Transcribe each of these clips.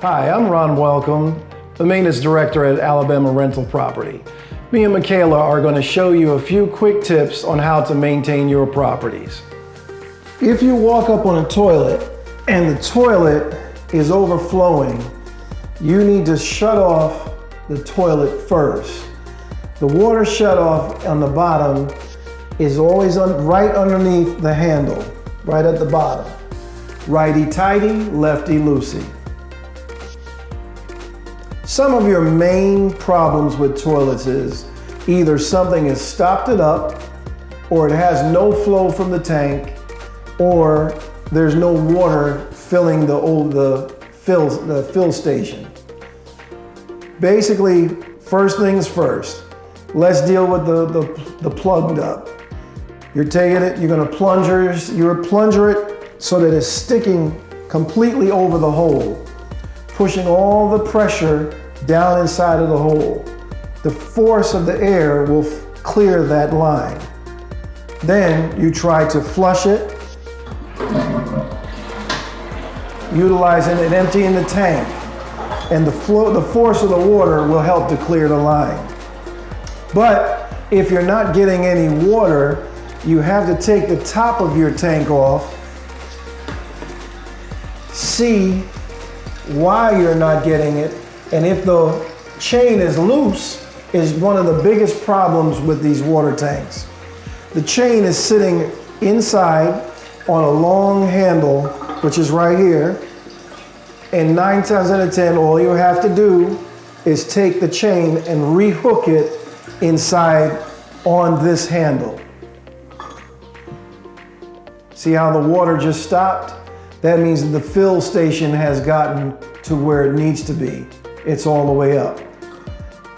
Hi, I'm Ron Welcome, the maintenance director at Alabama Rental Property. Me and Michaela are going to show you a few quick tips on how to maintain your properties. If you walk up on a toilet and the toilet is overflowing, you need to shut off the toilet first. The water shutoff on the bottom is always right underneath the handle, right at the bottom. Righty-tighty, lefty-loosey. Some of your main problems with toilets is either something has stopped it up, or it has no flow from the tank, or there's no water filling the fill station. Basically, first things first, let's deal with the plugged up. You're taking it, you're gonna plunger it so that it's sticking completely over the hole, pushing all the pressure down inside of the hole. The force of the air will clear that line. Then you try to flush it, utilizing and emptying the tank, and the force of the water will help to clear the line. But if you're not getting any water, you have to take the top of your tank off, see why you're not getting it, and if the chain is loose, is one of the biggest problems with these water tanks. The chain is sitting inside on a long handle, which is right here, and 9 times out of 10, all you have to do is take the chain and rehook it inside on this handle. See how the water just stopped? That means that the fill station has gotten to where it needs to be. It's all the way up.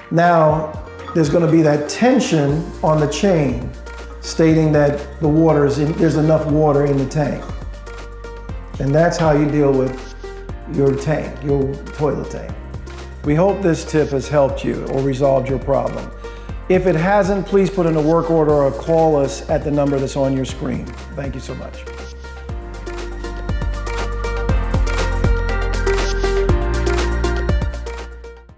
Now, there's going to be that tension on the chain stating that there's enough water in the tank. And that's how you deal with your tank, your toilet tank. We hope this tip has helped you or resolved your problem. If it hasn't, please put in a work order or call us at the number that's on your screen. Thank you so much.